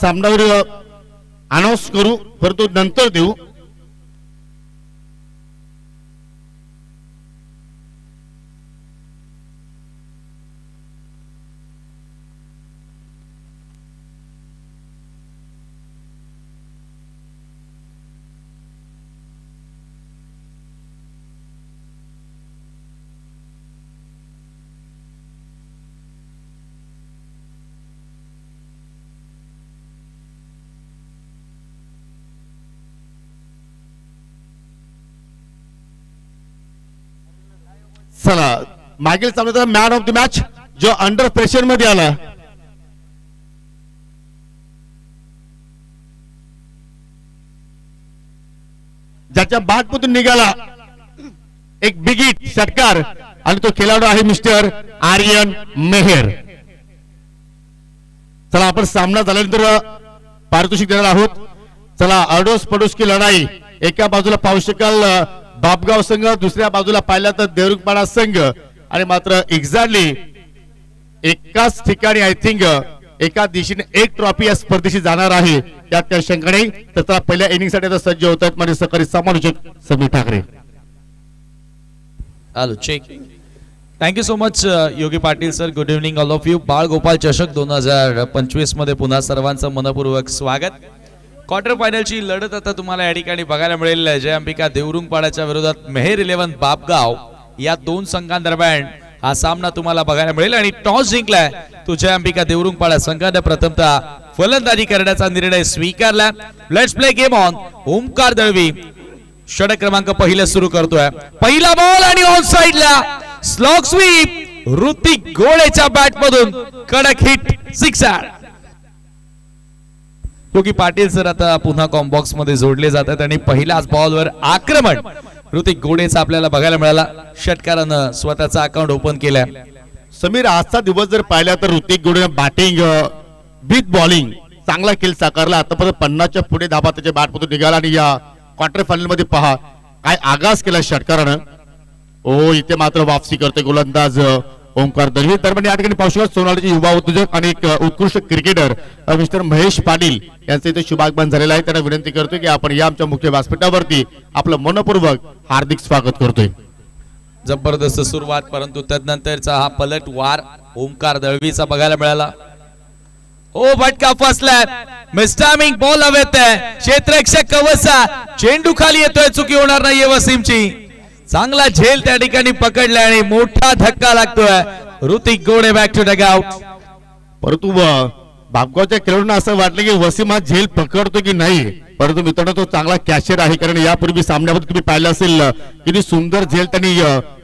सामनावर announce करू, परंतु नंतर देऊ. चला मागील सामन्याचा मॅन ऑफ द मॅच जो अंडर प्रेशर मध्ये आला, ज्याच्या बॅटमधून निघाला एक बिग हिट षटकार, आणि तो खेळाडू आहे मिस्टर आर्यन मेहर. चला आपण सामना झाल्यानंतर पारितोषिक देणार आहोत. चला अडोस पडोस की लढाई, एका बाजूला पाहू शकाल बापगाव संघ, दुसऱ्या बाजूला पाहिला तर देवरुखपाडा संघ, आणि मात्र एक्झॅक्टली एकाच ठिकाणी आय थिंक एका दिशेने एक ट्रॉफी या स्पर्धेशी जाणार आहे, त्यात काही शंका नाही. तर पहिल्या इनिंग साठी सज्ज होत आहेत म्हणजे सहकारी समालोचक Samir Thackeray. Hello check. Thank you so much Yogi Patil sir. Good evening all of you. Bal Gopal चषक 2025 मध्ये पुन्हा सर्वांचं मनपूर्वक स्वागत. क्वार्टर फायनलची लढत आता तुम्हाला या ठिकाणी बघायला मिळेल. जय अंबिका देवरुखपाडाच्या विरोधात मेहर 11 बापगाव या दोन संघांदरम्यान हा सामना तुम्हाला बघायला मिळेल. आणि टॉस जिंकलाय तो जय अंबिका देवरुखपाडा संघाने प्रथमतः फलंदाजी करण्याचा निर्णय स्वीकारला. Let's play game on. Omkar Dalvi षटक क्रमांक पहिला सुरू करतोय. पहिला बॉल आणि ऑन साइडला स्लॉग स्वीप ऋतिक गोळेच्या बॅट मधून कडक हिट सिक्सर. योगी पाटील सर आता पुन्हा कॉम्बॉक्स मध्ये जोडले जातात आणि पहिल्याच बॉलवर आक्रमण ऋतिक गोडेचा आपल्याला बघायला मिळाला. षटकारानं स्वतःचा अकाउंट ओपन केलाय. समीर आजचा दिवस जर पाहिला तर ऋतिक गोडेने बॅटिंग विथ बॉलिंग चांगला खेळ साकारला. आतापर्यंत 50च्या पुढे धाबा त्याच्या बॅटमधून निघाला आणि या क्वार्टर फायनल मध्ये पहा काय आगास केला षटकारानं. ओ इथे मात्र वापसी करते गोलंदाज ओमकार दळवी. दरम्यान या ठिकाणी पाहू शकता सोनालीचे युवा उद्योजक आणि एक उत्कृष्ट क्रिकेटर मिस्टर महेश पाटील यांचे इथे शुभागमन झालेलं आहे. त्यांना विनंती करतोय की आपण या आमच्या मुख्य व्यासपीठावरती आपलं मनपूर्वक हार्दिक स्वागत करतोय. जबरदस्त सुरुवात, परंतु तदनंतरचा हा पलट वार ओमकार दळवीचा बघायला मिळाला. ओ फटका फसलाय. मिस्टामिंग बॉल हवेत आहे. क्षेत्ररक्षक कवसा चेंडू खाली येतोय. चुकी होणार नाहीये वसीमची. चांगला झेल त्या ठिकाणी पकडला आणि मोठा धक्का लागतोय. ऋतिक गोडे बॅक टू डगआउट. परंतु बापगावच्या खेळाडूंना असं वाटलं की वसीम हा झेल पकडतो की नाही, परंतु मित्रांनो तो चांगला कॅचर आहे. कारण यापूर्वी सामन्यामध्ये तुम्ही पाहिलं असेल किती सुंदर झेल त्यांनी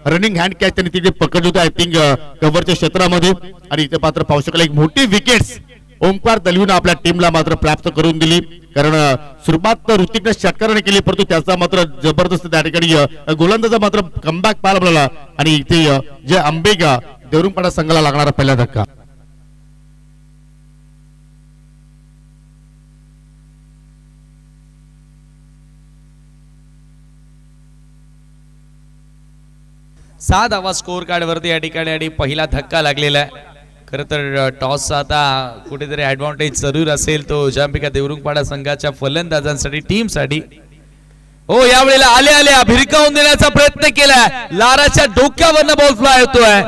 रनिंग हँड कॅच त्यांनी तिथे पकडली होती आय थिंक कव्हरच्या क्षेत्रामध्ये. आणि इथे मात्र पाहू शकाल एक मोठी विकेट्स ओमकार दळवीने आपल्या टीमला मात्र प्राप्त करून दिली. कारण सुरुवात ऋतिकने षटकाराने केली, परंतु त्याचा मात्र जबरदस्त त्या ठिकाणी गोलंदाजा मात्र कमबॅक पाहायला मिळाला. आणि इथे जे अंबिका देवरुखपाडा संघाला लागणारा पहिला धक्का. सात धावा स्कोर कार्ड वरती या ठिकाणी आणि पहिला धक्का लागलेला आहे. खरं तर टॉसचा आता कुठेतरी ऍडव्हान्टेज जरूर असेल तो जय अंबिका देवरुखपाडा संघाच्या फलंदाजांसाठी टीमसाठी. हो यावेळेला आल्या भिरकावून देण्याचा प्रयत्न केलाय. लाराच्या डोक्यावरनं बॉल फ्लाय होतोय.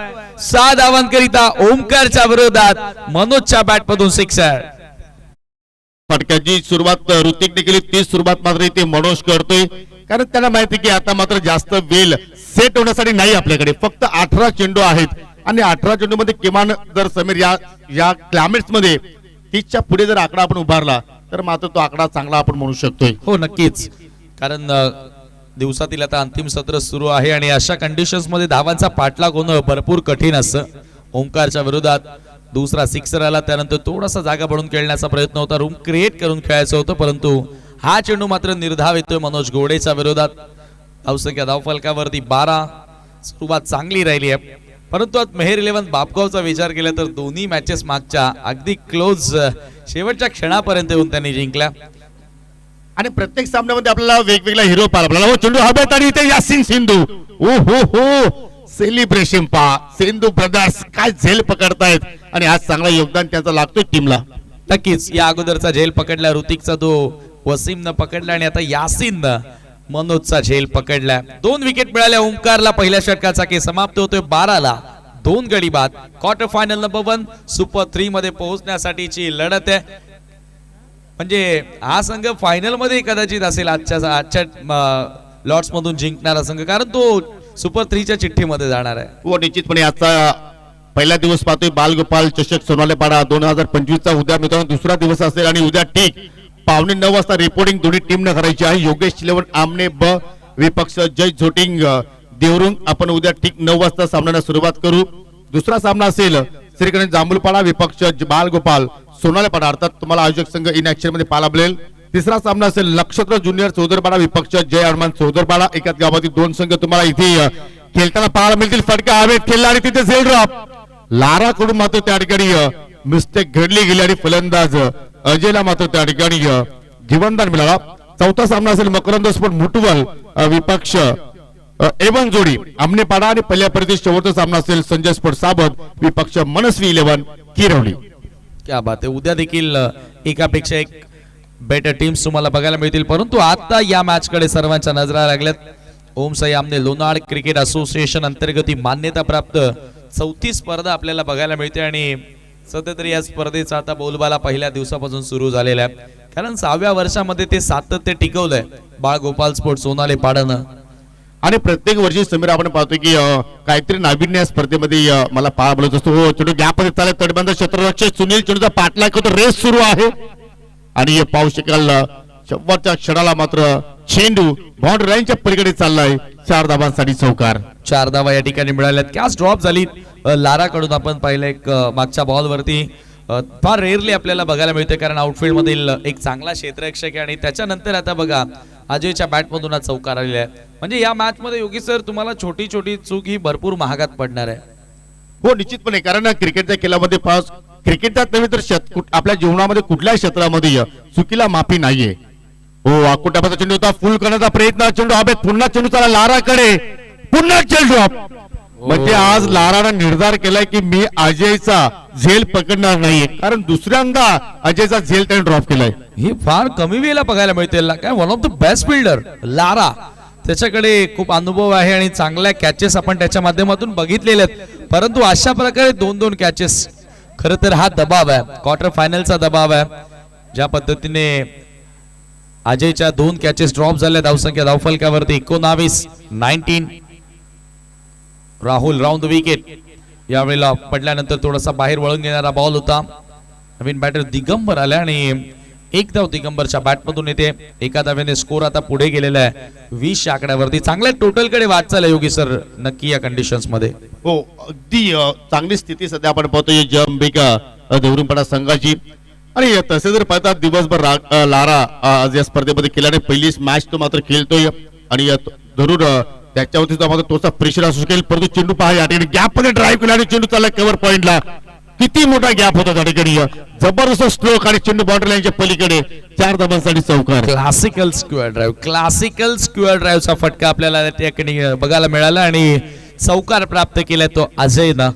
6 धावांकरिता ओमकारच्या विरोधात मनोजच्या बॅट मधून सिक्सर. फटक्याची सुरुवात ऋतिकने केली, ती सुरुवात मात्र इथे मनोज करतोय. कारण त्याला माहिती की आता मात्र जास्त वेल सेट होण्यासाठी नाही आपल्याकडे. फक्त 18 चेंडू आहेत आणि 18 चेंडू मध्ये किमान जर समीर या क्लायमेट्स मध्ये 30च्या पुढे जर आकडा आपण उभारला तर मात्र तो आकडा चांगला आपण म्हणू शकतोय. हो नक्कीच. कारण दिवसातील आता अंतिम सत्र सुरू आहे आणि अशा कंडिशन्स मध्ये धावांचा पाठलाग होणं भरपूर कठीण असतं. ओमकारच्या विरोधात दुसरा सिक्सर आला, त्यानंतर थोडासा जागा बनवून खेळण्याचा प्रयत्न होता, रूम क्रिएट करून खेळायचं होतं, परंतु हा चेंडू मात्र निर्धाव येतोय मनोज गोडेच्या विरोधात. धावसंख्या धावफलकावरती 12. सुरुवात चांगली राहिली आहे, परंतु आज मेहर 11 बापगावचा विचार केला तर दोन्ही मॅचेस मागच्या अगदी क्लोज शेवटच्या क्षणापर्यंत येऊन त्यांनी जिंकल्या. आणि प्रत्येक सामन्यामध्ये आपल्याला वेगवेगळा हिरो पाहिला. हो चेंडू हवेत आणि इथे यासिन सिंधू. ओ हो सेलिब्रेशन पहा. सिंधू ब्रदर्स काय झेल पकडतायत आणि आज चांगला योगदान त्यांचा लागतोय टीमला. नक्कीच या अगोदरचा झेल पकडला ऋतिकचा, तो वसीमनं पकडला आणि आता यासीननं मनोजचा झेल पकडला. 2 विकेट मिळाल्या ओमकारला. पहिल्या षटकाचा खेळ समाप्त होतोय 12ला. 2 गडी बाद. क्वार्टर फायनल नंबर 1 सुपर 3 मध्ये पोहोचण्यासाठीची लढत आहे. म्हणजे हा संघ फायनल मध्ये कदाचित असेल आजच्या लॉर्ड्स मधून जिंकणारा संघ, कारण तो सुपर 3च्या चिठ्ठीमध्ये जाणार आहे. व निश्चितपणे आजचा पहिला दिवस पाहतोय बालगोपाल चषक सोनालेपाडा 2025चा. उद्या मित्रांनो दुसरा दिवस असेल आणि उद्या ठीक 9:15 वाजता रिपोर्टिंग दोन्ही टीमनं करायची आहे. योगेश चिलवण आमने ब विपक्ष जय झोटिंग देवरुंग. आपण उद्या ठीक 9 वाजता सामन्याला सुरुवात करू. दुसरा सामना असेल श्रीगणेश जांभूलपाडा विपक्ष बालगोपाल सोनालेपाडा, अर्थात तुम्हाला आयोजक संघ इन ऍक्शन मध्ये पाहायला मिळेल. तिसरा सामना असेल नक्षत्र ज्युनियर चौदरपाडा विपक्ष जय हनुमान चौदरपाडा. एकाच गावातील 2 संघ तुम्हाला इथे खेळताना पाहायला मिळतील. फटका हवेत खेळला आणि तिथे झेल ड्रॉप. लारा कडून मात्र त्या ठिकाणी मिस्टेक घडली गेली आणि फलंदाज अजयला मात्र त्या ठिकाणी जीवनदान मिळाला. चौथा सामना असेल मकरंद स्पोर्ट मुटुवल विपक्ष एवन जोडी आमनेपाडा आणि पहिल्या परिस्थितीत शेवटचा सामना असेल संजय स्पोर्ट साबत विपक्ष मनस्वी 11 किरवली. क्या बात आहे. उद्या देखील एकापेक्षा एक बेटर टीम्स तुम्हाला बघायला मिळतील, परंतु आता या मॅच कडे सर्वांच्या नजरा लागल्यात. ओम साई आमने लोणाड क्रिकेट असोसिएशन अंतर्गत ही मान्यता प्राप्त 34 स्पर्धा आपल्याला बघायला मिळते आणि सध्या तरी या स्पर्धेचा आता बोलबाला पहिल्या दिवसापासून सुरू झालेला आहे, कारण 6व्या वर्षामध्ये ते सातत्य टिकवलंय बाळगोपाल स्पोर्ट सोनाले पाडणं. आणि प्रत्येक वर्षी समीर आपण पाहतो की काहीतरी नाविन्य या स्पर्धेमध्ये मला पाहा बोलत असतो. हो चेंडू गॅपमध्ये चालत तटबंद क्षेत्ररक्षक सुनील चेंडूचा पाठलाग होतो. रेस सुरू आहे आणि हे पाहू शकाल शेवटच्या क्षणाला मात्र चेंडू बाउंड्री लाईनच्या पलीकडे चाललाय. 4 धावांसाठी चौकार. 4 धावा या ठिकाणी मिळाल्यात. कॅच ड्रॉप झाली लारा कडून. आपण पाहिलं एक मागच्या बॉल वरती फार रेअरली आपल्याला बघायला मिळते, कारण आउटफील्ड मधील एक चांगला क्षेत्ररक्षक आहे आणि त्याच्यानंतर आता बघा अजयच्या बॅट मधून चौकार आलेला आहे. म्हणजे या मॅच मध्ये योगी सर तुम्हाला छोटी छोटी चूक ही भरपूर महागात पडणार आहे. हो निश्चितपणे, कारण क्रिकेटच्या खेळामध्ये क्रिकेटच्या नव्हे तर आपल्या जीवनामध्ये कुठल्याही क्षेत्रामध्ये चुकीला माफी नाहीये. हो आकुटाचा चेंडू होता. फुल करण्याचा प्रयत्न. चेंडू हवेत. पुन्हा चेंडू चाला लाराकडे. पुन्हा चेंडू ड्रॉप. म्हणजे आज लारानं निर्धार केलाय की मी अजयचा झेल पकडणार नाहीये, कारण दुसऱ्यांदा अजयचा झेल त्याने ड्रॉप केलाय. ही फार कमी वेळेला बघायला मिळते. काय one of the best fielder Lara. त्याच्याकडे खूप अनुभव आहे आणि चांगल्या कॅचेस आपण त्याच्या माध्यमातून बघितलेले आहेत, परंतु अशा प्रकारे 2-2 कॅचेस. खरं तर हा दबाव आहे, क्वार्टर फायनलचा दबाव आहे. ज्या पद्धतीने अजयच्या 2 कॅचेस ड्रॉप झाल्या धावसंख्या धावफलकावरती 19. Rahul round the wicket. यावेळेला पडल्यानंतर थोडासा बाहेर वळून घेणारा बॉल होता. नवीन बॅटर दिगंबर आला आणि 1 धाव दिगंबरच्या बॅटमधून येते. एका धावेने स्कोर आता पुढे गेलेला आहे 20 आकड्यावरती. चांगल्या टोटल कडे वाटचाल आहे योगी सर नक्की या कंडिशन्स मध्ये. हो अगदी चांगली स्थिती सध्या आपण पाहतोय जंबिका देवरुंगपाडा संघाची. आणि तसे जर पाहतात दिवसभर लारा आज या स्पर्धेमध्ये केल्याने पहिलीच मॅच तो मात्र खेळतोय आणि जरूर त्याच्यावरती मात्र तोचा प्रेशर असू शकेल, परंतु चेंडू पहा या ठिकाणी गॅप मध्ये ड्राईव्ह केला आणि चेंडू चालला कव्हर पॉइंटला. किती मोठा गॅप होता त्या ठिकाणी. जबरदस्त स्ट्रोक आणि चेंडू बाउंड्री लाईनच्या पलीकडे. 4 धावांसाठी चौकार. क्लासिकल स्क्वेअर ड्राईव्हचा फटका आपल्याला त्या ठिकाणी बघायला मिळाला आणि चौकार प्राप्त केलाय तो अजयनं.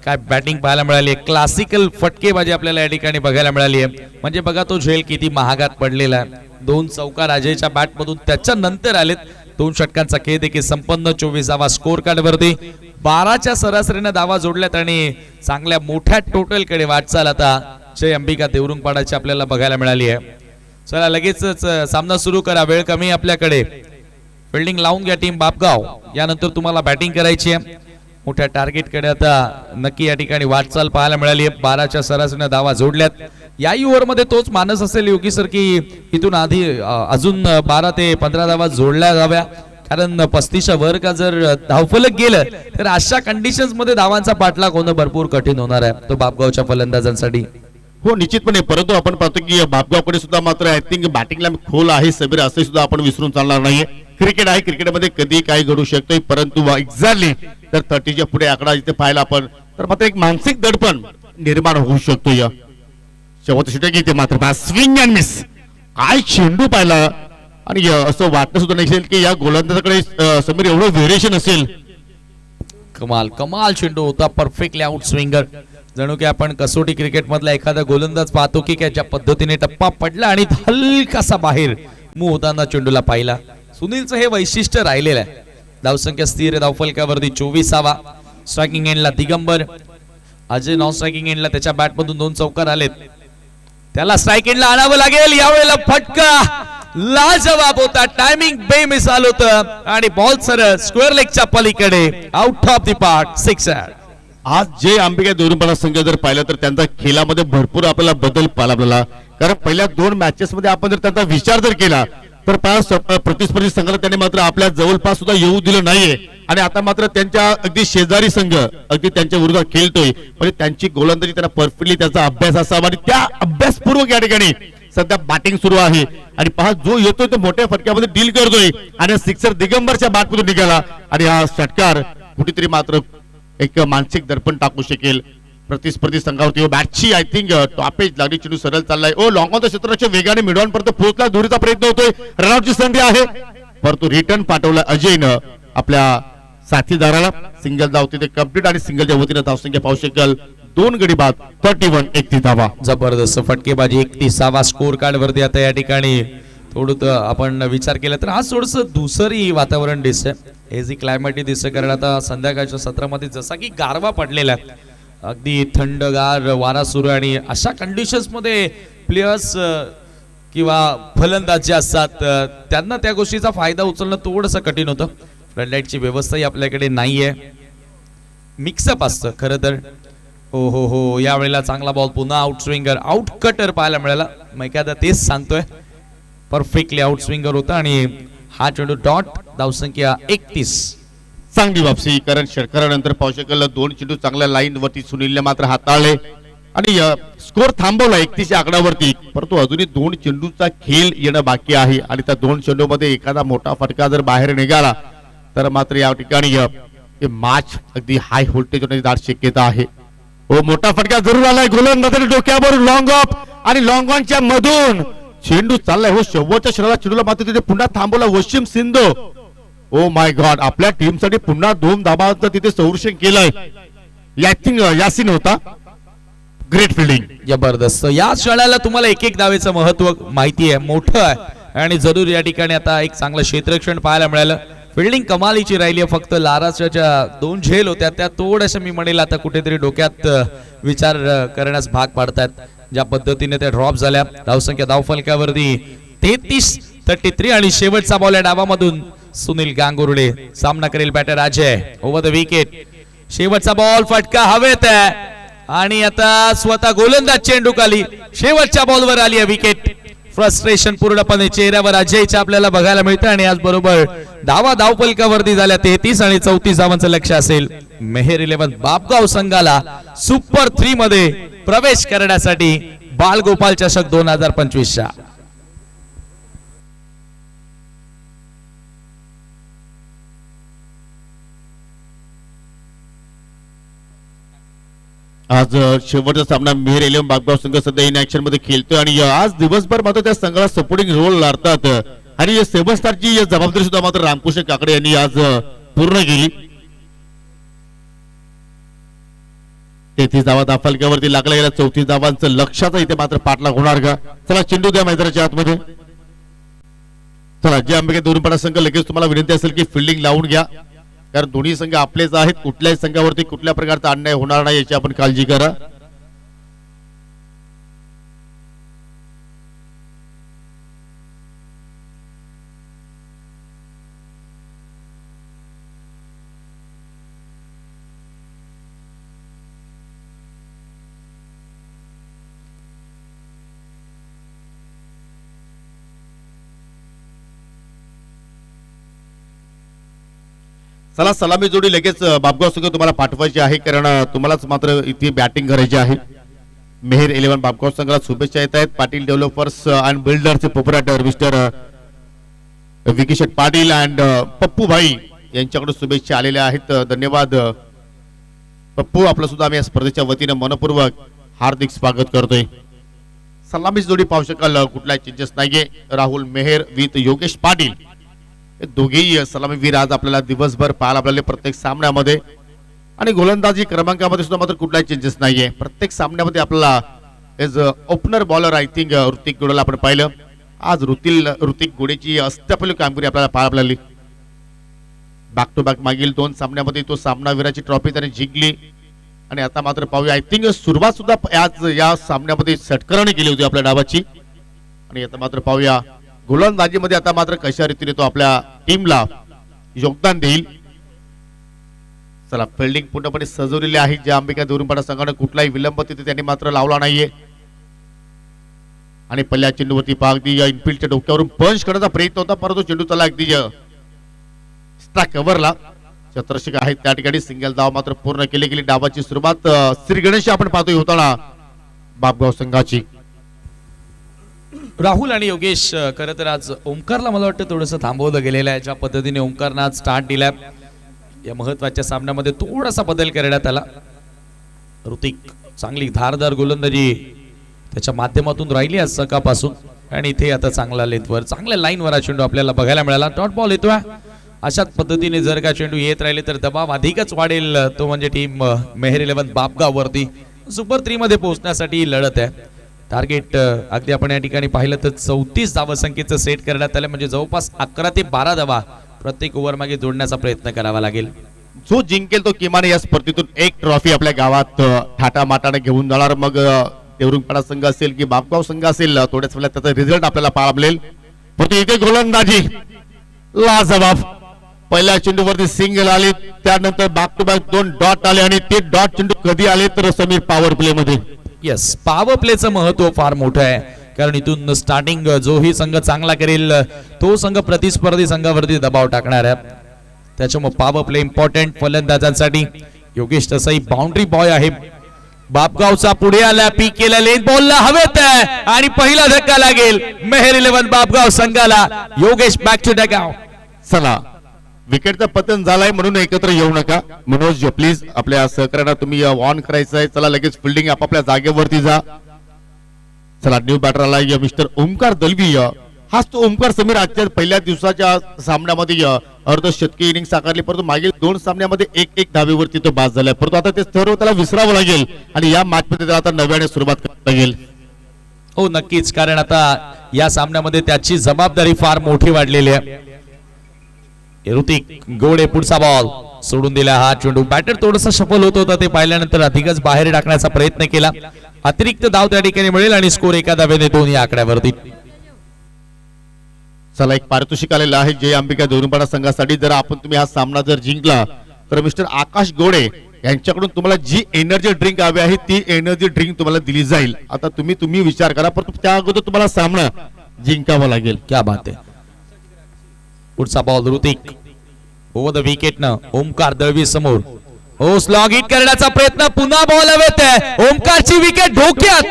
काय बॅटिंग पाहायला मिळाली. क्लासिकल फटकेबाजी आपल्याला या ठिकाणी बघायला मिळाली आहे. म्हणजे बघा तो झेल किती महागात पडलेला आहे. 2 चौकार अजयच्या बॅट मधून त्याच्यानंतर आलेत. 2 षटकांचा खेळ देखील संपन्न. 24 धावा स्कोर कार्ड वरती. 12च्या सरासरीने धावा जोडल्यात आणि चांगल्या मोठ्या टोटल कडे वाटचाल आता जय अंबिका देवरुंगपाडाची आपल्याला बघायला मिळाली आहे. चला लगेचच सामना सुरू करा. वेळ कमी आपल्याकडे. फिल्डिंग लावून घ्या टीम बापगाव. यानंतर तुम्हाला बॅटिंग करायची आहे. मोठ्या टार्गेट कडे आता नक्की या ठिकाणी वाटचाल पाहायला मिळाली आहे. 12च्या सरासरीने धावा जोडल्यात. याही ओव्हर मध्ये तोच मानस असेल योगी सर की इथून आधी अजून 12 ते 15 धावा जोडल्या जाव्या, कारण 35च्या वर का जर धावफलक गेलं तर अशा कंडिशन्स मध्ये धावांचा पाठलाग होणं भरपूर कठीण होणार आहे तो बापगावच्या फलंदाजांसाठी. हो निश्चितपणे, परंतु आपण पाहतो की बापगावकडे सुद्धा मात्र आय थिंक बॅटिंगला खोल आहे समीर, असे सुद्धा आपण विसरून चालणार नाहीये. क्रिकेट आहे, क्रिकेटमध्ये कधी काही घडू शकतोय, परंतु एक्झॅक्टली तर 30च्या पुढे आकडा जिथे पाहिला आपण तर मात्र एक मानसिक दडपण निर्माण होऊ शकतो. या शेवटच्या षटक इथे मात्र स्विंग अँड मिस. काय चेंडू पाहिला आणि असं वाटत सुद्धा नसेल की या गोलंदाजाकडे समीर एवढं व्हेरिएशन असेल. कमाल कमाल चेंडू होता, परफेक्टली आउट स्विंगर. जणू की आपण कसोटी क्रिकेट मधला एखादा गोलंदाज पाहतो की ज्या पद्धतीने टप्पा पडला आणि हलकासा बाहेर मूव होताना चेंडूला पाहिला. सुनीलचं हे वैशिष्ट्य राहिलेलं आहे. धावसंख्या स्थिर, धावफलकावरती 24वा. स्ट्रायकिंग एंडला दिगंबर, अजय नॉन स्ट्रायकिंग एंडला त्याच्या बॅट मधून 2 चौकार आलेत. त्याला स्ट्राइक एंडला आणावं लागेल. यावेळेला फटका लाजवाब होता, टायमिंग बेमिसाल होतं आणि बॉल सरळ स्क्वेअर लेगच्या पलीकडे out of the park, sixer. आज जे अंबिका दोरुंपाडा संघ जर पाहिलं तर त्यांचा खेळामध्ये भरपूर आपल्याला बदल पाहायला आपल्याला. कारण पहिल्या 2 मॅचेस मध्ये आपण जर त्यांचा विचार जर केला तर प्रतिस्पर्धी संघाला त्यांनी मात्र आपल्या जवळपास सुद्धा येऊ दिलं नाहीये आणि आता मात्र त्यांच्या अगदी शेजारी संघ अगदी त्यांच्या विरोधात खेळतोय. म्हणजे त्यांची गोलंदाजी त्यांना परफेक्टली त्याचा अभ्यास असावा आणि त्या अभ्यासपूर्वक या ठिकाणी सध्या बॅटिंग सुरू आहे आणि पहा जो येतोय तो मोठ्या फटक्यामध्ये डील करतोय आणि सिक्सर दिगंबरच्या बॅटमधून निघाला आणि हा षटकार कुठेतरी मात्र एक मानसिक दर्पण टाकू शकेल प्रतिस्पर्धी संघावरती. बॅटची आय थिंक टॉपेज लागली, चेंडू सरळ चाललाय. लॉंग ऑन द क्षेत्राच्या वेगाने मिडऑन पर्यंत पोहोचला, दोरीचा प्रयत्न होतोय, रनआउटची संधी आहे परंतु रिटर्न पाठवला अजयनं आपल्या साथीदाराला. सिंगल धाव तिथे कंप्लीट आणि सिंगलच्या वतीने धावसंख्या पाहू शकेल 2 गडी बाद 31, 31 धावा. जबरदस्त फटकेबाजी, 31वा स्कोर कार्ड वरती. आता या ठिकाणी थोडं आपण विचार केला तर आज थोडस दुसरी वातावरण दिसतंय, एजी क्लायमेट दिसतंय. कारण आता संध्याकाळच्या सत्रामध्ये जसा की गारवा पडलेला आहे, अगदी थंडगार वारा सुरू आणि अशा कंडिशन्स मध्ये प्लेयर्स किंवा फलंदाज जे असतात त्यांना त्या गोष्टीचा फायदा उचलणं थोडंसं कठीण होतं. फ्लडलाईटची व्यवस्थाही आपल्याकडे नाहीये, मिक्सअप असतं खरं तर. हो यावेळेला चांगला बॉल, पुन्हा आउट स्विंगर, आउट कटर पाहायला मिळाला. मग एखादा तेच सांगतोय, परफेक्टली आउट स्विंगर होता आणि हा चेंडू डॉट. धावसंख्या 31. चांगली वापसी, कारण षटकारानंतर पाहू शकेल 2 चेंडू चांगल्या लाईन वरती सुनीलने मात्र हाताळले आणि स्कोर थांबवला 31 आकड्यावरती. परंतु अजूनही 2 चेंडूचा खेळ येणं बाकी आहे आणि त्या 2 चेंडू मध्ये एखादा मोठा फटका जर बाहेर निघाला तर मात्र या ठिकाणी मॅच अगदी हाय व्होल्टेज होण्याची दाट शक्यता आहे. मोठा फटका जरूर आलाय, गोलंदाजाच्या डोक्यावर लॉंग ऑफ आणि लॉंग ऑनच्या मधून चेंडू चाललाय. शेवटच्या षटकाला चेंडूला मात्र तिथे पुन्हा थांबवला Washim Sindhu. Oh my God, आपल्या टीम साठी पुन्हा 2 धाबांचं तिथे संरक्षण केलंय. यासिन होता, ग्रेट फिल्डिंग, जबरदस्त. या क्षणाला तुम्हाला एक धावेचं महत्व माहिती आहे, मोठं आहे आणि जरूर या ठिकाणी आता एक चांगलं क्षेत्ररक्षण पाहायला मिळालं. फिल्डिंग कमालीची राहिली आहे. फक्त लाराच्या 2 झेल होत्या, त्या थोड्याशा मी म्हणेल आता कुठेतरी डोक्यात विचार करण्यास भाग पाडतात. ज्या पद्धतीने त्या ड्रॉप झाल्या. धावसंख्या धावफलकावरती 33 आणि शेवटचा बॉल या डावामधून सुनील गांगुर्डे. सामना करेल batter Ajay. Over the wicket, शेवटचा बॉल, फटका हवेत आहे आणि आता स्वतः गोलंदाज चेंडू खाली. शेवटच्या बॉलवर आली आहे विकेट. फ्रस्ट्रेशन पूर्णपणे चेहऱ्यावर अजयच्या आपल्याला बघायला मिळतं आणि आज बरोबर धावफलकावरती झाल्या 33 आणि 34 धावांचं लक्ष असेल. मेहर 11 बापगाव संघाला सुपर 3 मध्ये प्रवेश करण्यासाठी बाळगोपाल चषक 2025च्या. आज शेवटचा सामना मेहर 11 बागगाव संघ सध्या इन ऍक्शन मध्ये खेळतोय आणि आज दिवसभर मात्र त्या संघाला सपोर्टिंग रोल लावतात आणि या 7 स्टारची जबाबदारी सुद्धा मात्र रामकृष्ण काकडे यांनी आज पूर्ण केली. 33 धावा धावफलकावरती लागला गेला. 34 धावांचं लक्षाचा इथे मात्र पाठलाग होणार का? चला चेंडू द्या मैदानाच्या आतमध्ये. चला जे अंबिका दोरुंपाडा संघ लगेच तुम्हाला विनंती असेल की फिल्डिंग लावून घ्या, कारण दोन्ही संघ आपलेच आहेत. कुठल्याही संघावरती कुठल्या प्रकारचा अन्याय होणार नाही याची आपण काळजी करा. चला सलामी जोडी लगेच बापगाव संघ तुम्हाला पाठवायची आहे, कारण तुम्हालाच मात्र इथे बॅटिंग करायची आहे. मेहर 11 बापगाव संघाला शुभेच्छा येत आहेत. पाटील डेव्हलपर्स अँड बिल्डरचे proprietor mister Vikishet Patil and Pappu bhai यांच्याकडून शुभेच्छा आलेल्या आहेत. धन्यवाद पप्पू, आपलं सुद्धा आम्ही या स्पर्धेच्या वतीने मनपूर्वक हार्दिक स्वागत करतोय. सलामी जोडी पाहू शकाल, कुठलाही चेंजेस नाहीये. राहुल मेहर विथ योगेश पाटील दोघेही सलामीवीर आज आपल्याला दिवसभर पाहायला मिळाले प्रत्येक सामन्यामध्ये. आणि गोलंदाजी क्रमांकामध्ये सुद्धा मात्र कुठलाही चेंजेस नाहीये. प्रत्येक सामन्यामध्ये आपल्याला as opener bowler I think Hrithik गोडेला आपण पाहिलं. आज ऋतिक गोडेची अस्तपैलू कामगिरी आपल्याला पाहायला मिळाली. बॅक टू बॅक मागील 2 सामन्यामध्ये तो सामनावीराची ट्रॉफी त्याने जिंकली आणि आता मात्र पाहूया. आय थिंक सुरुवात सुद्धा आज या सामन्यामध्ये षटकराने केली होती आपल्या डावाची आणि आता मात्र पाहूया गोलंदाजीमध्ये आता मात्र कशा रीतीने तो आपल्या टीमला योगदान देईल. चला, फिल्डिंग पूर्णपणे सजवलेली आहे. ज्या अंबिका देवरुंगपाडा संघाने कुठलाही विलंब तिथे त्यांनी मात्र लावला नाहीये आणि पहिल्या चेंडूवरती अगदी इनफिल्डच्या डोक्यावरून पंच करण्याचा प्रयत्न होता, परंतु चेंडू त्याला अगदी स्ट्राइक कव्हरला. चतुर्षक आहे त्या ठिकाणी सिंगल धाव मात्र पूर्ण केली गेली. डावाची सुरुवात श्री गणेश आपण पाहतोय होताना बापगाव संघाची. राहुल आणि योगेश खरं तर आज ओमकारला मला वाटतं थोडंसं थांबवलं गेलेलं आहे. ज्या पद्धतीने ओमकारनं आज स्टार्ट दिलाय या महत्वाच्या सामन्यामध्ये थोडासा बदल करण्यात आला. ऋतिक चांगली धारदार गोलंदाजी त्याच्या माध्यमातून राहिली आज सकाळपासून आणि इथे आता चांगला लेंथवर चांगल्या लाईनवर चेंडू आपल्याला बघायला मिळाला. डॉट बॉल येतोय. अशाच पद्धतीने जर का चेंडू येत राहिले तर दबाव अधिकच वाढेल. तो म्हणजे टीम मेहर 11 बापगाव वरती सुपर 3 मध्ये पोहोचण्यासाठी लढत आहे. टार्गेट अगदी आपण या ठिकाणी पाहिलं तर 34 धावसंख्येचं सेट करण्यात आलं, म्हणजे जवळपास 11 ते 12 धावा प्रत्येक ओव्हर मागे जोडण्याचा प्रयत्न करावा लागेल. जो जिंकेल तो किमान या स्पर्धेतून एक ट्रॉफी आपल्या गावात थाटामाटाने घेऊन जाणार. मग देवरुंगपाडा संघ असेल की बापगाव संघ असेल, थोड्याच वेळात त्याचा रिझल्ट आपल्याला पाहायला मिळेल. परंतु इथे गोलंदाजी लाजवाब. पहिल्या चेंडूवरती सिंगल आले, त्यानंतर बॅक टू बॅक 2 डॉट आले आणि ते डॉट चेंडू कधी आले तर समीर पॉवर प्ले मध्ये. येस, पॉवर प्लेचं महत्व फार मोठं आहे, कारण इथून स्टार्टिंग जोही संघ चांगला करेल तो संघ प्रतिस्पर्धी संघावरती दबाव टाकणार आहे. त्याच्यामुळे पॉवर प्ले इम्पॉर्टंट फलंदाजांसाठी. योगेश तसाही बाउंड्री बॉय आहे. बापगावचा पुढे आला, पीक केला, लेन बॉलला हवेत आणि पहिला धक्का लागेल मेहर 11 बापगाव संघाला. Yogesh back to dugout. चला, विकेटचं पतन झालंय म्हणून एकत्र येऊ नका. मनोज प्लीज आपल्या सहकार्यांना तुम्ही ऑन करायचं आहे. चला, लगेच फिल्डिंग आपापल्या जागेवरती जा. चला, न्यू बॅटर आला मिस्टर ओमकार दलवी. हाच तो ओमकार समीर आजच्या पहिल्या दिवसाच्या सामन्यामध्ये अर्धशतकी इनिंग साकारली, परंतु मागील 2 सामन्यामध्ये 1-1 धावेवरती तो बाद झालाय. परंतु आता ते सर्व त्याला विसरावं लागेल आणि या मॅच मध्ये त्याला आता नव्याने सुरुवात करावी लागेल. हो नक्कीच, कारण आता या सामन्यामध्ये त्याची जबाबदारी फार मोठी वाढलेली आहे. ऋतिक गोडे पुढचा बॉल सोडून दिला. हा चेंडू बॅटर थोडंसं सफल होत होता, ते पाहिल्यानंतर अधिकच बाहेर टाकण्याचा प्रयत्न केला. अतिरिक्त धाव त्या ठिकाणी मिळेल आणि स्कोर एका धावेने 2 या आकड्यावरती. चला, एक पारितोषिक आलेलं आहे जय अंबिका देवरुंगपाडा संघासाठी. जर तुम्ही हा सामना जर जिंकला तर मिस्टर आकाश गोडे यांच्याकडून तुम्हाला जी एनर्जी ड्रिंक हवी आहे ती एनर्जी ड्रिंक तुम्हाला दिली जाईल. आता तुम्ही विचार करा, परंतु त्या अगोदर तुम्हाला सामना जिंकावा लागेल. क्या बात आहे. पुढचा ball Hrithik over the wicket न ओमकार दळवी समोर. हो, स्लॉग हिट करण्याचा प्रयत्न, पुन्हा बॉल हवेत. ओमकारची विकेट धोक्यात.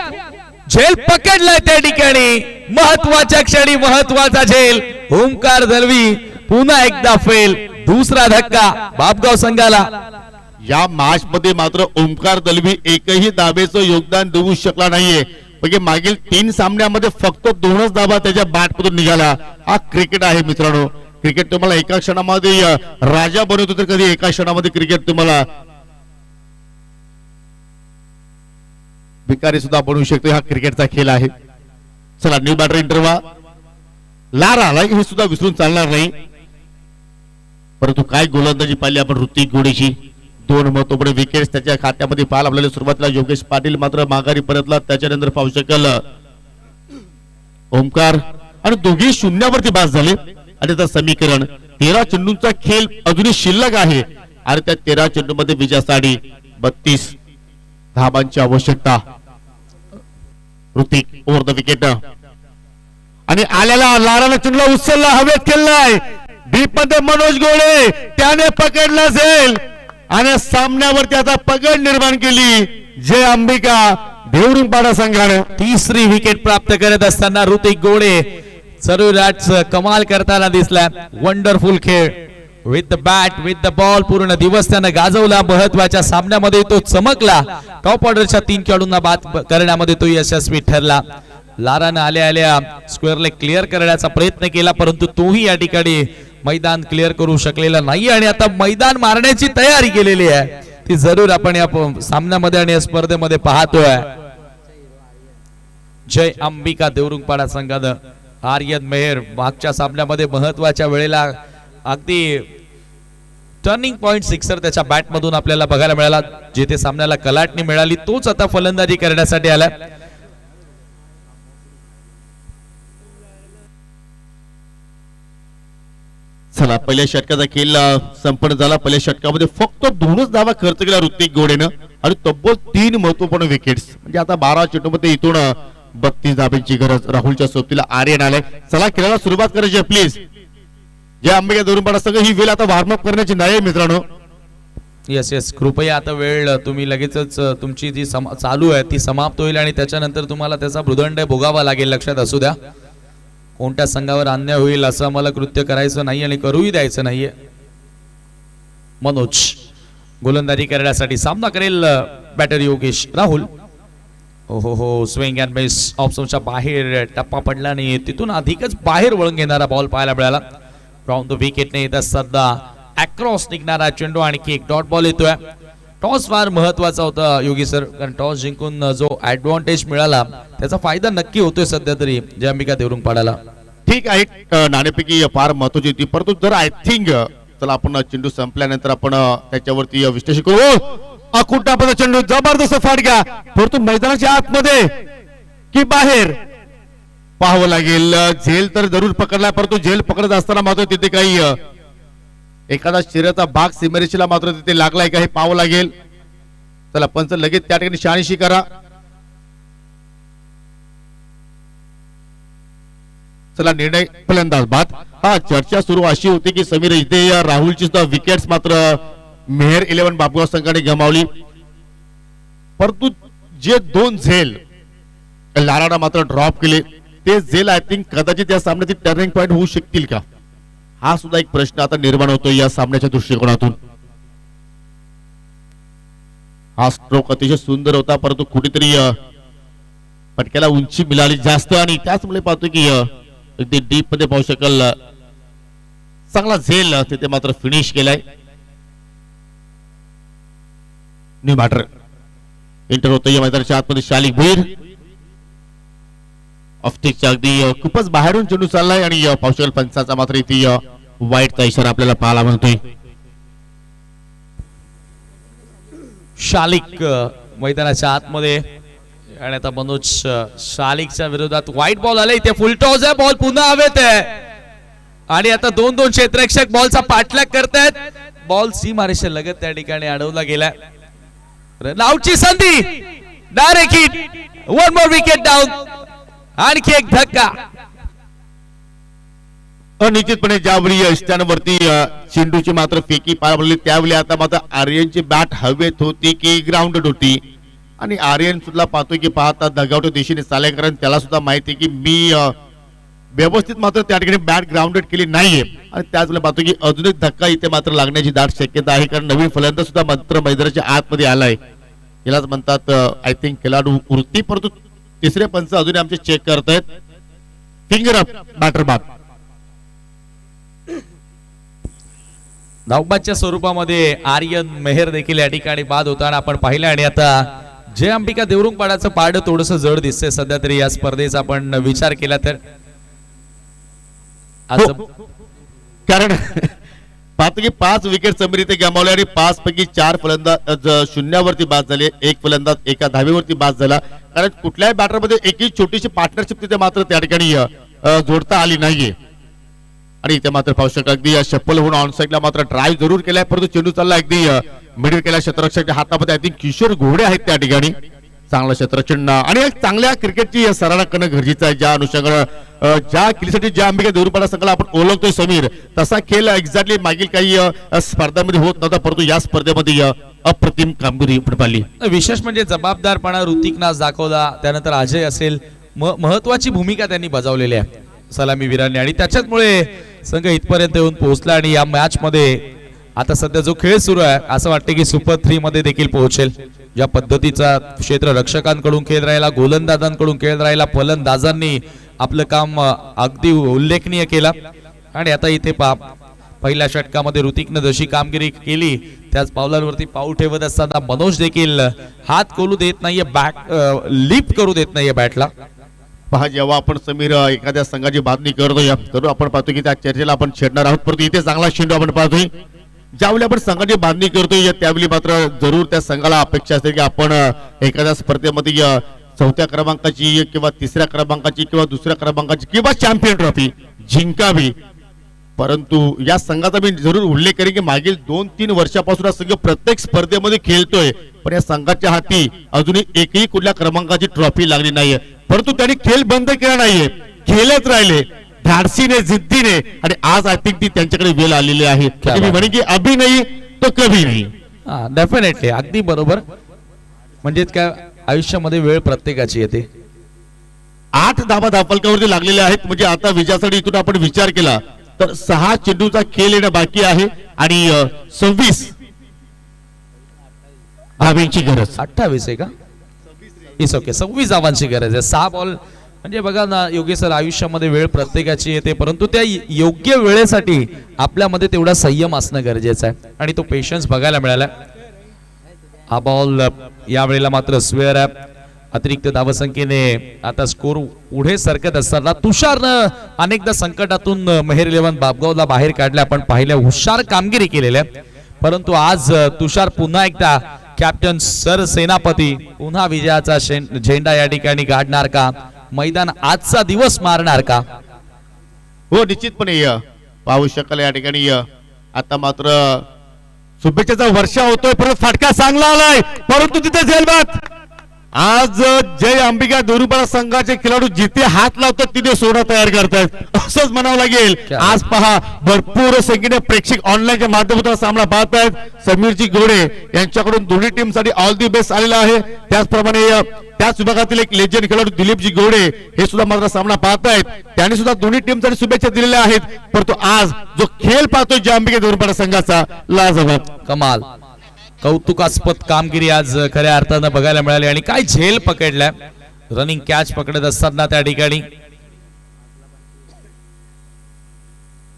झेल पकडलाय त्या ठिकाणी. महत्वाच्या क्षणी महत्वाचा झेल. ओमकार दळवी पुन्हा एकदा फेल. दुसरा धक्का बापगाव संघाला. या मॅच मध्ये मात्र ओमकार दलवी एकही धावेचं योगदान देऊ शकला नाहीये. म्हणजे मागील 3 सामन्यामध्ये फक्त 2च धावा त्याच्या बॅट मधून निघाला. हा क्रिकेट आहे मित्रांनो. क्रिकेट तुम्हाला एका क्षणामध्ये राजा बनवतो तर कधी एका क्षणामध्ये क्रिकेट तुम्हाला भिकारी सुद्धा बनवू शकतो. हा क्रिकेटचा खेळ आहे. चला, न्यू बॅटर इंटरवा लारा आला, हे सुद्धा विसरून चालणार नाही. परंतु काय गोलंदाजी पाहिली आपण ऋतिक गोडेची. 2 महत्वपूर्ण विकेट्स त्याच्या खात्यामध्ये पाहायला आपल्याला. सुरुवातीला योगेश पाटील मात्र माघारी परतला, त्याच्यानंतर पाहू शकेल ओमकार आणि दोघे शून्यावरती बाद झाले. आणि त्याचं समीकरण 13 चेंडूंचा खेळ अजूनही शिल्लक आहे आणि त्या 13 चेंडूमध्ये विजयासाठी 32 धावांची आवश्यकता. ऋतिक ओव्हर द विकेट आणि आलेला लाराला चेंडूला उचलला, हवेत खेळलाय. डीप मध्ये मनोज गोळे त्याने पकडला असेल आणि सामन्यावरती आता पकड निर्माण केली जय अंबिका देवरुंगपाडा संघाने. तिसरी विकेट प्राप्त करत असताना ऋतिक गोळे सर्वराज कमाल करताना दिसला. वंडरफुल खेळ with the bat with the ball पूर्ण दिवस त्यानं गाजवला. महत्वाच्या सामन्यामध्ये तो चमकला. टॉप ऑर्डरच्या 3 खेळाडूंना बाद करण्यामध्ये तो यशस्वी ठरला. लारानं आल्या आल्या स्क्वेअरला क्लिअर करण्याचा प्रयत्न केला, परंतु तोही या ठिकाणी मैदान क्लिअर करू शकलेला नाही आणि आता मैदान मारण्याची तयारी केलेली आहे. ती जरूर आपण या सामन्यामध्ये आणि या स्पर्धेमध्ये पाहतोय. जय अंबिका देवरुंगपाडा संघानं आर्यन मेहर मागच्या सामन्यामध्ये महत्वाच्या वेळेला अगदी टर्निंग पॉइंट सिक्सर त्याच्या बॅट मधून आपल्याला बघायला मिळाला. जिथे सामन्याला कलाटणी मिळाली तोच आता फलंदाजी करण्यासाठी आलाय. चला पहिल्या षटकाचा खेळ संपन्न झाला. पहिल्या षटकामध्ये फक्त 2च धावा खर्च केला ऋतिक गोडेनं आणि तब्बल 3 महत्वपूर्ण विकेट्स. म्हणजे आता 12 चेंडूमध्ये इथून 32 धाब्यांची गरज. राहुलच्या सोबतीला आर्यन आलाय. चला खेळाला सुरुवात करायची आहे प्लीज. जे अंबिका देवरुंगपाडा संघ ही वेळ आता वॉर्मअप करण्याची नाही आहे मित्रांनो. येस येस कृपया आता वेळ तुम्ही लगेचच तुमची जी चालू आहे ती समाप्त होईल आणि त्याच्यानंतर तुम्हाला त्याचा भूदंड भोगावा लागेल. लक्षात असू द्या कोणत्या संघावर अन्याय होईल असं आम्हाला कृत्य करायचं नाही आणि करूही द्यायचं नाहीये. मनोज गोलंदाजी करण्यासाठी सामना करेल बॅटर योगेश राहुल. हो स्विंग अँड मिस ऑप्शनच्या बाहेर टप्पा पडला आणि तिथून अधिकच बाहेर वळून घेणारा बॉल पाहायला मिळाला. राऊंड द विकेटने येतात सध्या अक्रॉस निघणारा चेंडू आणखी एक डॉट बॉल येतोय. टॉस फार महत्वाचा होता योगी सर कारण टॉस जिंकून जो ऍडव्हान्टेज मिळाला त्याचा फायदा नक्की होतोय सध्या तरी जय अंबिका देवरुंगपाडाला. ठीक आहे नाणेपैकी फार महत्वाची होती परंतु जर आय थिंक चला आपण चेंडू संपल्यानंतर आपण त्याच्यावरती विश्लेषण करू. अकुट टापाचा चेंडू जबरदस्त फाटका परंतु मैदानाच्या आतमध्ये की बाहेर पाहावं लागेल. झेल तर जरूर पकडला परंतु झेल पकडत असताना मात्र तिथे काही एखादा शरीराचा भाग सीमेरेषेला मात्र तिथे लागलाय का हे पाहावं लागेल. चला पंच लगेच त्या ठिकाणी शहानिशी करा. चला निर्णय फलंदाज बाद. हा चर्चा सुरू अशी होती की समीर इथे राहुलची सुद्धा विकेट्स मात्र मेहर 11 बाबुगाव संघाने गमावली परंतु जे 2 झेल लाराडा मात्र ड्रॉप केले ते झेल आय थिंक कदाचित या सामन्यातील टर्निंग पॉइंट होऊ शकतील का हा सुद्धा एक प्रश्न आता निर्माण होतो या सामन्याच्या दृष्टिकोनातून. हा स्ट्रोक अतिशय सुंदर होता परंतु कुठेतरी फटक्याला उंची मिळाली जास्त आणि त्याचमुळे पाहतो की अगदी डीप मध्ये पाहू शकाल चांगला झेल तिथे मात्र फिनिश केलाय. न्यू बॅटर एंटर होतं या मैदानाच्या आतमध्ये शालिक भुईर ऑफस्टिकच्या अगदी खूपच बाहेरून चेंडू चाललाय आणि पाहू शकाल पंचाचा मात्र इथे वाईटचा इशारा आपल्याला पाहायला मिळतोय. शालिक मैदानाच्या आतमध्ये आणि आता मनोज शालिकच्या विरोधात व्हाईट बॉल आला. इथे फुल टॉस आहे बॉल पुन्हा हवेत आहे आणि आता 2 क्षेत्ररक्षक बॉलचा पाठलाग करतायत. बॉल सीमारेषा लगत त्या ठिकाणी अडवला गेलाय. आउटची संधी direct hit 1 more wicket down. आणखी एक धक्का. निश्चितपणे ज्यावेळी यष्टांवरती चेंडूची मात्र फेकी पार पडली त्यावेळी आता मात्र आर्यनची बॅट हवेत होती की ग्राउंडेड होती आणि आर्यन सुद्धा पाहतोय की पाहता दगावट दिशेने चालय कारण त्याला सुद्धा माहिती की मी व्यवस्थित मात्र त्या ठिकाणी बॅट ग्राउंडेड केली नाहीये आणि त्याचवेळेला पाहतो की अजून एक धक्का इथे मात्र लागण्याची दाट शक्यता आहे कारण नवीन फलंदाज सुद्धा मात्र मैदानाच्या आतमध्ये आलाय. यालाच म्हणतात आय थिंक खेळाडू वृत्ती परंतु तिसरे पंच अजून आमचे चेक करतायत. फिंगर अप बॅटर बाद. धावबादच्या स्वरूपामध्ये आर्यन मेहर देखील या ठिकाणी बाद होताना आपण पाहिलं आणि आता जय अंबिका देवरुंगपाडाचं पारड थोडंसं जड दिसतंय सध्या तरी या स्पर्धेचा आपण विचार केला तर कारण पाहतो की 5 विकेट समीर इथे गमावले आणि 5 पैकी 4 फलंदाज शून्यावरती बाद झाले. एक फलंदाज एका धावेवरती बाद झाला कारण कुठल्याही बॅटरमध्ये एकही छोटीशी पार्टनरशिप तिथे मात्र त्या ठिकाणी जोडता आली नाहीये आणि इथे मात्र पाहू शकता अगदी शप्पल होऊन ऑन साईडला मात्र ड्राईव्ह जरूर केलाय परंतु चेंडू चालला अगदी मिडल केला. क्षेत्ररक्षकाच्या हातामध्ये आय थिंक किशोर घोडे आहेत त्या ठिकाणी. चांगलं क्षेत्ररक्षण आणि एक चांगल्या क्रिकेटची सराव करणं गरजेचं आहे. ज्या अनुषंगाने ज्या खेळीसाठी ज्या अंबिका देवरुंगपाडा संघाला आपण ओळखतोय समीर तसा खेळ एक्झॅक्टली मागील काही स्पर्धांमध्ये होत नव्हता परंतु या स्पर्धेमध्ये अप्रतिम कामगिरी पाहिली. विशेष म्हणजे जबाबदारपणा ऋतिकनाथ दाखवला. त्यानंतर अजय असेल महत्वाची भूमिका त्यांनी बजावलेली आहे सलामी वीरांनी आणि त्याच्यामुळे संघ इथपर्यंत येऊन पोहोचला आणि या मॅच मध्ये आता सध्या जो खेळ सुरू आहे असं वाटतं की सुपर 3 मध्ये देखील पोहोचेल. ज्या पद्धतीचा क्षेत्र रक्षकांकडून खेळ राहिला गोलंदाजांकडून खेळ राहिला फलंदाजांनी आपलं काम अगदी उल्लेखनीय केला आणि आता इथे पहिल्या षटकामध्ये ऋतिकनं जशी कामगिरी केली त्याच पावलांवरती पाऊल ठेवत असताना मनोज देखील हात खोलू देत नाहीये, बॅट लिफ्ट करू देत नाहीये बॅटला. पहा, जेव्हा आपण समीर एखाद्या संघाची बातमी करतोय तर आपण पाहतो की त्या चर्चेला आपण छेडणार आहोत, परंतु इथे चांगला चेंडू आपण पाहतोय. ज्यावेळी आपण संघाची बांधणी करतोय त्यावेळी मात्र जरूर त्या संघाला अपेक्षा असते की आपण एखाद्या स्पर्धेमध्ये चौथ्या क्रमांकाची किंवा तिसऱ्या क्रमांकाची किंवा दुसऱ्या क्रमांकाची किंवा चॅम्पियन ट्रॉफी जिंकावी. परंतु या संघाचा मी जरूर उल्लेख करेन की मागील 2-3 वर्षापासून हा संघ प्रत्येक स्पर्धेमध्ये खेळतोय, पण या संघाच्या हाती अजूनही एकही कुठल्या क्रमांकाची ट्रॉफी लागली नाहीये. परंतु त्यांनी खेळ बंद केला नाहीये, खेळत राहिले धाडसीने, जिद्दीने, आणि आज आय थिंक ती त्यांच्याकडे वेळ आलेली आहे. मी म्हणे की अभी नाही तो कभी नाही. डेफिनेटली, अगदी बरोबर. म्हणजे काय, आयुष्यामध्ये वेळ प्रत्येकाची येते. 8 धाबा धापलकावरती लागलेले आहेत, म्हणजे आता विजयासाठी इथून आपण विचार केला तर 6 चेंडूचा खेळ येणं बाकी आहे आणि 26 धावांची गरज. 28 आहे का? इट्स ओके, 26 धावांची गरज आहे. 6 बॉल म्हणजे बघा ना योगेश सर, आयुष्यामध्ये वेळ प्रत्येकाची येते, परंतु त्या योग्य वेळेसाठी आपल्यामध्ये तेवढा संयम असणं गरजेचं आहे आणि तो पेशन्स बघायला मिळाला. हा बॉल यावेळेला मात्र स्क्वेअर आहे. अतिरिक्त धावसंख्येने आता स्कोर पुढे सरकत असताना तुषारनं अनेकदा संकटातून मेहर 11 बापगावला बाहेर काढले. आपण पाहिल्या हुशार कामगिरी केलेल्या, परंतु आज तुषार पुन्हा एकदा कॅप्टन सर सेनापती पुन्हा विजयाचा झेंडा या ठिकाणी काढणार का? मैदान आजचा दिवस मारणार का? हो, निश्चितपणे पाहू शकाल या ठिकाणी आता मात्र शुभेच्छाचा वर्षा होतोय, परत फटका चांगला आलाय, परंतु तिथे झेलबाद. आज जय अंबिका देवरुपाडा संघाचे खेळाडू जिथे हात लावतात तिथे सोडा तयार करतात असंच म्हणावं लागेल. आज पहा, भरपूर संख्येने प्रेक्षक ऑनलाईनच्या माध्यमातून सामना पाहतायत. समीरजी गोडे यांच्याकडून दोन्ही टीम साठी ऑल दी बेस्ट आलेला आहे. त्याचप्रमाणे त्याच विभागातील एक लेजंड खेळाडू दिलीपजी गोडे हे सुद्धा मात्र सामना पाहतायत, त्यांनी सुद्धा दोन्ही टीमसाठी शुभेच्छा दिलेल्या आहेत. परंतु आज जो खेळ पाहतोय जय अंबिका देवरुपाडा संघाचा, लाजवाब, कमाल, कौतुकास्पद कामगिरी आज खऱ्या अर्थानं बघायला मिळाली. आणि काय झेल पकडलाय, रनिंग कॅच पकडत असताना त्या ठिकाणी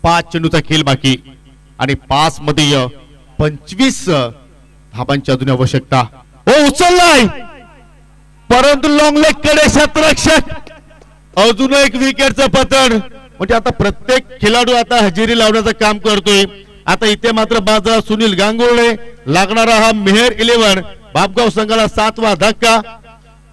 5 चेंडूचा खेळ बाकी आणि 5 मध्ये 25 धाबांची अजून आवश्यकता. हो, उचललाय, परंतु लॉंग लेग कडे क्षेत्ररक्षक, अजून एक विकेटचं पतन. म्हणजे आता प्रत्येक खेळाडू आता हजेरी लावण्याचं काम करतोय. आता इथे मात्र बाजा सुनील गांगुर्डे, लागणारा हा मेहर 11 बापगाव संघाला 7वा धक्का.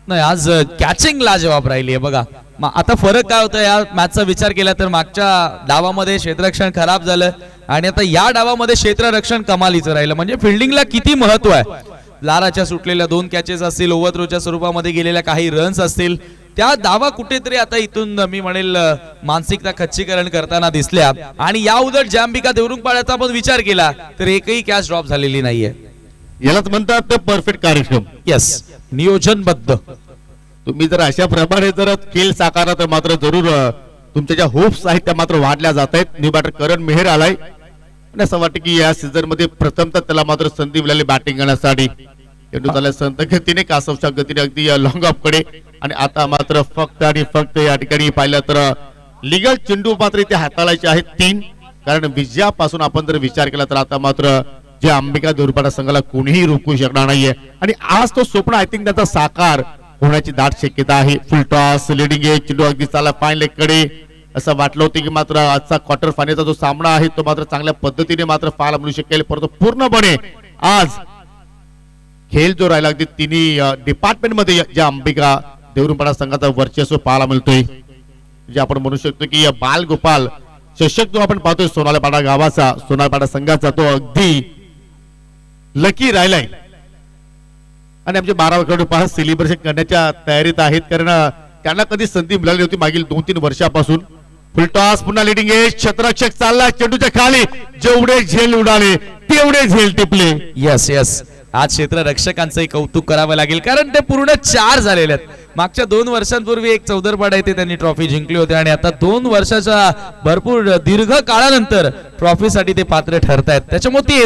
नाही, आज कॅचिंग लाजवाब राहिली आहे बघा. आता फरक काय होता या मॅचचा विचार केला तर मागच्या डावामध्ये क्षेत्ररक्षण खराब झालं आणि आता या डावामध्ये क्षेत्ररक्षण कमालीचं राहिलं. म्हणजे फिल्डिंगला किती महत्व आहे. लाराच्या सुटलेल्या 2 कॅचेस असतील, ओव्हरथ्रोच्या स्वरूपामध्ये गेलेल्या काही रन्स असतील, त्या धावा कुठेतरी आता इथून मी म्हणेल मानसिकता खच्चीकरण करताना दिसल्या. आणि या उलट जांबिका देवरुखपाड्याचा आपण विचार केला तर एकही कॅच ड्रॉप झालेली नाहीये. यालाच म्हणतात परफेक्ट कार्यक्रम. यस, नियोजनबद्ध. तुम्ही जर अशा प्रमाणे जर खेळ साकारला तर मात्र जरूर तुमच्या ज्या होप्स आहेत त्या मात्र वाढल्या जात आहेत. न्यू बॅटर करण मेहर आलाय आणि असं वाटतं की या सीझन मध्ये प्रथमतः त्याला मात्र संधी मिळाली बॅटिंग करण्यासाठी. चेंडू झाला संत गतीने, कासवच्या गतीने अगदी लॉंग ऑफ कडे, आणि आता मात्र फक्त आणि फक्त या ठिकाणी पाहिलं तर लिगल चेंडू मात्र इथे हाताळायचे आहेत 3. कारण विजयापासून आपण जर विचार केला तर आता मात्र जे अंबिका देवरुखपाडा संघाला कोणीही रोखू शकणार नाहीये. आणि आज तो स्वप्न आय थिंक त्याचा साकार होण्याची दाट शक्यता आहे. फुल टॉस, लिडिंग एज, चेंडू अगदी चाला फाईन लेग कडे. असं वाटलं होतं की मात्र आजचा क्वार्टर फायनलचा जो सामना आहे तो मात्र चांगल्या पद्धतीने मात्र पाहायला मिळू शकेल, परंतु पूर्णपणे आज खेळ जो राहिला अगदी तिन्ही डिपार्टमेंट मध्ये ज्या अंबिका देवरुखपाडा संघाचा वर्चस्व पाहायला मिळतोय. जे आपण म्हणू शकतो की बाल गोपाल चषक जो आपण पाहतोय सोनालपाडा गावाचा, सोनालपाडा संघाचा, तो अगदी लकी राहिलाय. आणि आमचे 12 खेळाडू पहा सेलिब्रेशन करण्याच्या तयारीत आहेत, कारण त्यांना कधी संधी मिळाली होती मागील 2-3 वर्षापासून. फुल टॉस, पुन्हा लिडिंग एज, क्षेत्ररक्षक चालला चेंडूच्या खाली, जेवढे झेल उडाले तेवढे झेल टिपले. यस यस, आज क्षेत्ररक्षकांचंही कौतुक करावं लागेल कारण ते पूर्ण 4 झालेले आहेत. मागच्या 2 वर्षांपूर्वी एक चौदरपाडा येथे त्यांनी ट्रॉफी जिंकली होती आणि आता 2 वर्षाच्या भरपूर दीर्घ काळानंतर ट्रॉफीसाठी ते पात्र ठरतायत. त्याच्यामुळे ती